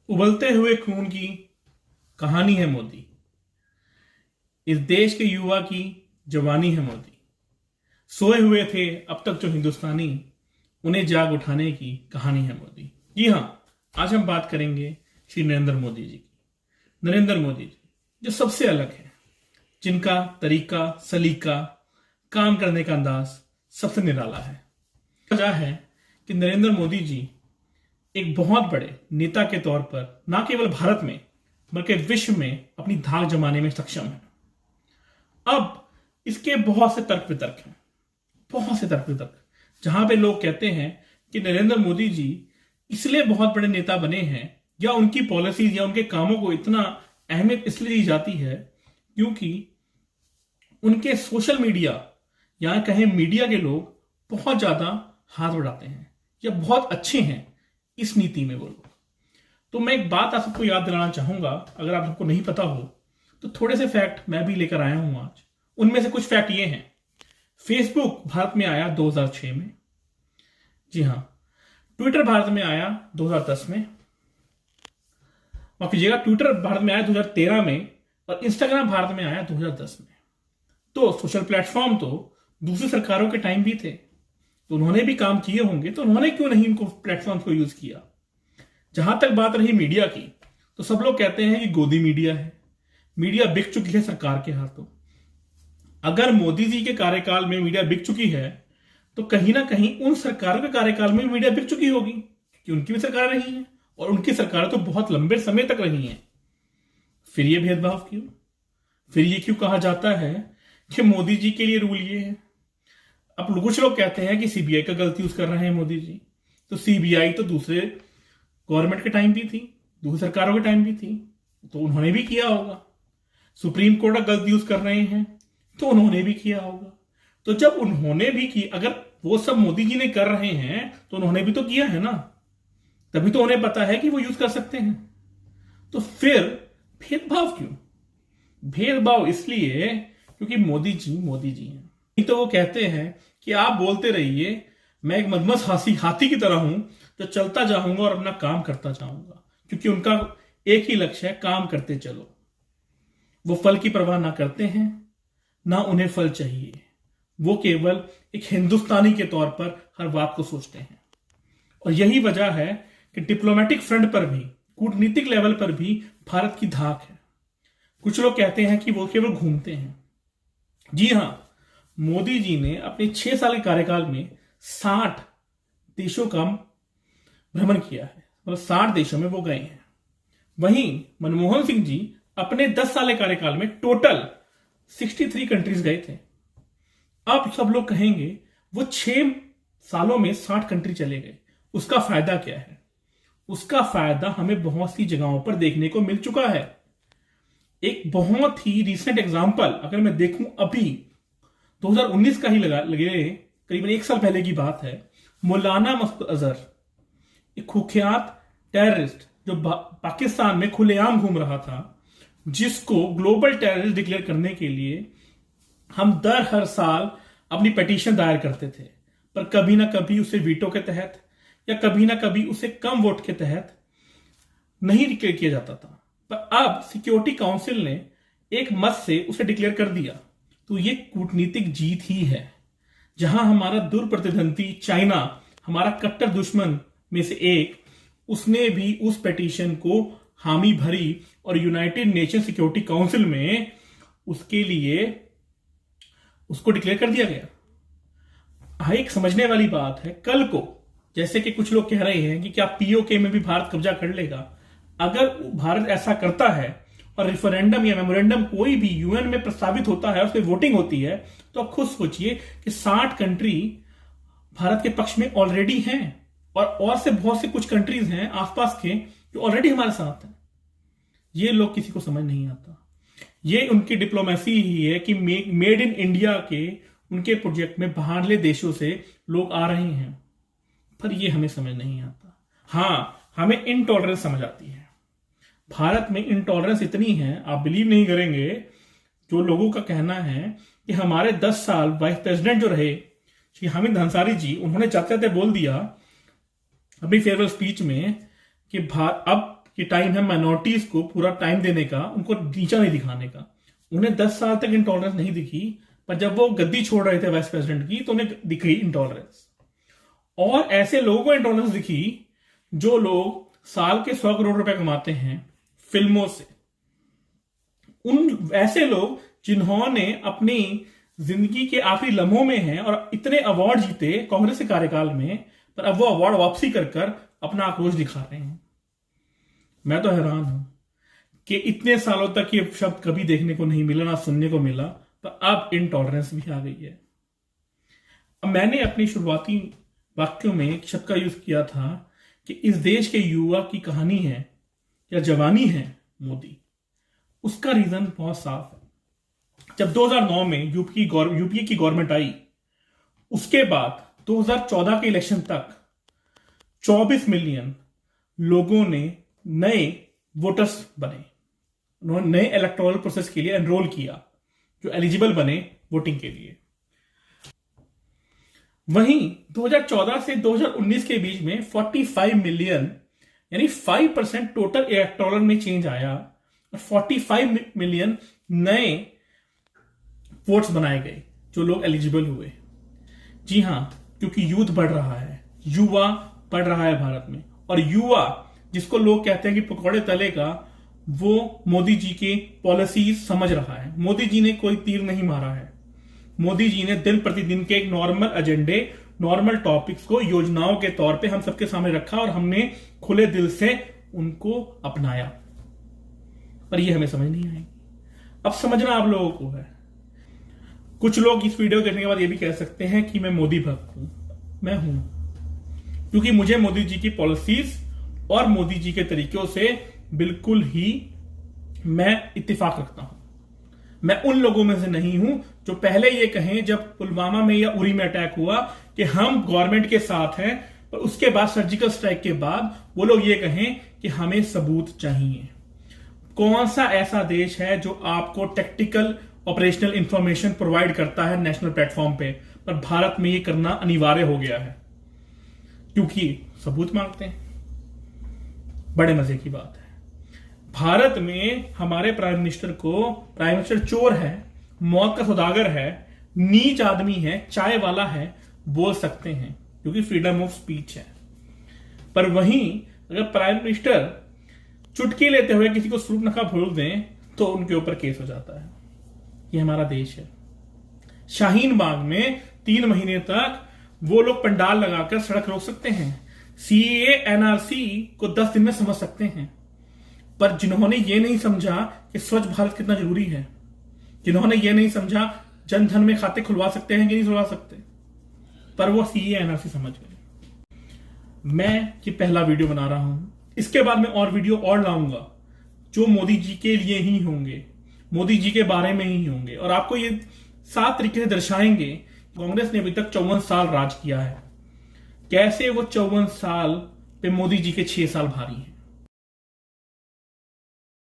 उबलते हुए खून की कहानी है मोदी। इस देश के युवा की जवानी है मोदी। सोए हुए थे अब तक जो हिंदुस्तानी, उन्हें जाग उठाने की कहानी है मोदी। जी हां, आज हम बात करेंगे श्री नरेंद्र मोदी जी की। नरेंद्र मोदी जी जो सबसे अलग है, जिनका तरीका, सलीका, काम करने का अंदाज सबसे निराला है। वजह है कि नरेंद्र मोदी जी एक बहुत बड़े नेता के तौर पर न केवल भारत में बल्कि विश्व में अपनी धाक जमाने में सक्षम है। अब इसके बहुत से तर्क वितर्क हैं, बहुत से तर्क वितर्क, जहां पे लोग कहते हैं कि नरेंद्र मोदी जी इसलिए बहुत बड़े नेता बने हैं या उनकी पॉलिसीज या उनके कामों को इतना अहमियत इसलिए दी जाती है क्योंकि उनके सोशल मीडिया या कहें मीडिया के लोग बहुत ज्यादा हाथ बढ़ाते हैं या बहुत अच्छे हैं इस नीति में वो लोग। तो मैं एक बात आप सबको याद दिलाना चाहूंगा, अगर आप सबको नहीं पता हो तो थोड़े से फैक्ट मैं भी लेकर आया हूं आज। उनमें से कुछ फैक्ट ये हैं। फेसबुक भारत में आया 2006 में। जी हां, ट्विटर भारत में आया 2010 में। माफ कीजिएगा, ट्विटर भारत में आया 2013 में और इंस्टाग्राम भारत में आया 2010 में। तो सोशल प्लेटफॉर्म तो दूसरी सरकारों के टाइम भी थे, तो उन्होंने भी काम किए होंगे, तो उन्होंने क्यों नहीं इनको प्लेटफॉर्म को यूज किया। जहां तक बात रही मीडिया की, तो सब लोग कहते हैं कि गोदी मीडिया है, मीडिया बिक चुकी है सरकार के हाथों। अगर मोदी जी के कार्यकाल में मीडिया बिक चुकी है तो कहीं ना कहीं उन सरकारों के कार्यकाल में मीडिया बिक चुकी होगी, क्योंकि उनकी भी सरकार रही है और उनकी सरकारें तो बहुत लंबे समय तक रही हैं। फिर ये भेदभाव क्यों? फिर ये क्यों कहा जाता है कि मोदी जी के लिए रूल ये है? अब कुछ लोग कहते हैं कि सीबीआई का गलती यूज कर रहे हैं मोदी जी। तो सीबीआई तो दूसरे गवर्नमेंट के टाइम भी थी, दूसरी सरकारों के टाइम भी थी, तो उन्होंने भी किया होगा। सुप्रीम कोर्ट का गलती यूज कर रहे हैं तो उन्होंने भी किया होगा। तो जब उन्होंने भी की, अगर वो सब मोदी जी ने कर रहे हैं तो उन्होंने भी तो किया है ना, तभी तो उन्हें पता है कि वो यूज कर सकते हैं। तो फिर भेदभाव क्यों? भेदभाव इसलिए क्योंकि मोदी जी हैं। नहीं तो वो कहते हैं कि आप बोलते रहिए, मैं एक मदमस्त हाथी की तरह हूं जो चलता जाऊंगा और अपना काम करता जाऊंगा, क्योंकि उनका एक ही लक्ष्य है, काम करते चलो। वो फल की परवाह ना करते हैं, ना उन्हें फल चाहिए। वो केवल एक हिंदुस्तानी के तौर पर हर बात को सोचते हैं। और यही वजह है कि डिप्लोमेटिक फ्रंट पर भी, कूटनीतिक लेवल पर भी भारत की धाक है। कुछ लोग कहते हैं कि वो केवल घूमते हैं। जी हां, मोदी जी ने अपने 6 साल के कार्यकाल में 60 देशों का भ्रमण किया है, मतलब 60 देशों में वो गए हैं। वहीं मनमोहन सिंह जी अपने 10 साल के कार्यकाल में टोटल 63 कंट्रीज गए थे। अब सब लोग कहेंगे वो 6 सालों में 60 कंट्री चले गए, उसका फायदा क्या है? उसका फायदा हमें बहुत सी जगहों पर देखने को मिल चुका है। एक बहुत ही रिसेंट एग्जांपल अगर मैं देखूं, अभी 2019 का ही लगे, करीबन 1 साल पहले की बात है। मौलाना मसूद अजहर, एक कुख्यात टेररिस्ट जो पाकिस्तान में खुलेआम घूम रहा था, जिसको ग्लोबल टेररिस्ट डिक्लेयर करने के लिए हम हर साल अपनी पिटीशन दायर करते थे, पर कभी ना कभी उसे वीटो के तहत या कभी ना कभी उसे कम वोट के तहत नहीं डिक्लेयर किया जाता था। पर अब सिक्योरिटी काउंसिल ने एक मत से उसे डिक्लेयर कर दिया। तो ये कूटनीतिक जीत ही है, जहां हमारा दूर प्रतिद्वंदी चाइना, हमारा कट्टर दुश्मन में से एक, उसने भी उस पिटीशन को हामी भरी और यूनाइटेड नेशन सिक्योरिटी काउंसिल में उसके लिए उसको डिक्लेयर कर दिया गया। एक समझने वाली बात है, कल को जैसे कि कुछ लोग कह रहे हैं कि क्या पीओके में भी भारत कब्जा कर लेगा, अगर भारत ऐसा करता है और रेफरेंडम या मेमोरेंडम कोई भी यूएन में प्रस्तावित होता है, उस पर वोटिंग होती है, तो आप खुद सोचिए कि 60 कंट्री भारत के पक्ष में ऑलरेडी हैं और से बहुत से कुछ कंट्रीज हैं आसपास के जो ऑलरेडी हमारे साथ हैं। ये लोग किसी को समझ नहीं आता। ये उनकी डिप्लोमेसी ही है कि मेड इन इंडिया के उनके प्रोजेक्ट में बाहरले देशों से लोग आ रहे हैं, पर ये हमें समझ नहीं आता। हां, हमें इनटॉलरेंस समझ आती है। भारत में इनटॉलरेंस इतनी है, आप बिलीव नहीं करेंगे, जो लोगों का कहना है कि हमारे 10 साल वाइस प्रेसिडेंट जो रहे श्री हामिद अंसारी जी, उन्होंने जाते जाते बोल दिया अपनी फेयरवेल स्पीच में कि अब कि टाइम है माइनॉरिटीज को पूरा टाइम देने का, उनको नीचा नहीं दिखाने का। उन्हें 10 साल तक इंटॉलरेंस नहीं दिखी, पर जब वो गद्दी छोड़ रहे थे वाइस प्रेसिडेंट की तो उन्हें दिखी इंटॉलरेंस। और ऐसे लोगों को इंटॉलरेंस दिखी जो लोग साल के 100 करोड़ रुपए कमाते हैं फिल्मों से। उन ऐसे लोग जिन्होंने अपनी जिंदगी के आखिरी लम्हों में हैं और इतने अवार्ड जीते कांग्रेस के कार्यकाल में, पर अब वो अवार्ड वापसी कर अपना आक्रोश दिखा रहे हैं। मैं तो हैरान हूं कि इतने सालों तक ये शब्द कभी देखने को नहीं मिला, ना सुनने को मिला, पर अब इनटॉलरेंस भी आ गई है। अब मैंने अपनी शुरुआती वाक्यों में एक शब्द का यूज किया था कि इस देश के युवा की कहानी है या जवानी है मोदी। उसका रीजन बहुत साफ है। जब 2009 में यूपीए की गवर्नमेंट आई, उसके बाद 2014 के इलेक्शन तक 24 मिलियन लोगों ने नए वोटर्स बने, उन्होंने नए इलेक्टोरल प्रोसेस के लिए एनरोल किया, जो एलिजिबल बने वोटिंग के लिए। वहीं 2014 से 2019 के बीच में 45 मिलियन यानी 5% टोटल इलेक्टोरल में चेंज आया और 45 मिलियन नए वोट्स बनाए गए जो लोग एलिजिबल हुए। जी हां, क्योंकि यूथ बढ़ रहा है, युवा बढ़ रहा है भारत में। और युवा जिसको लोग कहते हैं कि पकौड़े तले का, वो मोदी जी के पॉलिसीज समझ रहा है। मोदी जी ने कोई तीर नहीं मारा है। मोदी जी ने दिन प्रतिदिन के एक नॉर्मल एजेंडे, नॉर्मल टॉपिक्स को योजनाओं के तौर पे हम सबके सामने रखा और हमने खुले दिल से उनको अपनाया। पर ये हमें समझ नहीं आएगी। अब समझना आप लोगों को है। कुछ लोग इस वीडियो देखने के बाद ये भी कह सकते हैं कि मैं मोदी भक्त हूं। मैं हूं, क्योंकि मुझे मोदी जी की पॉलिसीज और मोदी जी के तरीकों से बिल्कुल ही मैं इत्तेफाक रखता हूं। मैं उन लोगों में से नहीं हूं जो पहले ये कहें, जब पुलवामा में या उरी में अटैक हुआ, कि हम गवर्नमेंट के साथ हैं, पर उसके बाद सर्जिकल स्ट्राइक के बाद वो लोग ये कहें कि हमें सबूत चाहिए। कौन सा ऐसा देश है जो आपको टेक्टिकल ऑपरेशनल इंफॉर्मेशन प्रोवाइड करता है नेशनल प्लेटफॉर्म पे, पर भारत में ये करना अनिवार्य हो गया है क्योंकि सबूत मांगते हैं। बड़े मजे की बात है, भारत में हमारे प्राइम मिनिस्टर चोर है, मौत का सौदागर है, नीच आदमी है, चाय वाला है, बोल सकते हैं क्योंकि फ्रीडम ऑफ स्पीच है। पर वहीं अगर प्राइम मिनिस्टर चुटकी लेते हुए किसी को सूर्पनखा बोल दें तो उनके ऊपर केस हो जाता है। ये हमारा देश है। शाहीन बाग में 3 महीने तक वो लोग पंडाल लगाकर सड़क रोक सकते हैं, सीएए एनआरसी को 10 दिन में समझ सकते हैं। पर जिन्होंने ये नहीं समझा कि स्वच्छ भारत कितना जरूरी है, जिन्होंने ये नहीं समझा जन धन में खाते खुलवा सकते हैं कि नहीं खुलवा सकते, पर वो सीएए एनआरसी समझ गए। मैं ये पहला वीडियो बना रहा हूं, इसके बाद मैं और वीडियो और लाऊंगा जो मोदी जी के लिए ही होंगे, मोदी जी के बारे में ही होंगे, और आपको ये 7 तरीके से दर्शाएंगे कांग्रेस ने अभी तक 54 साल राज किया है, कैसे वो 54 साल पे मोदी जी के 6 साल भारी हैं।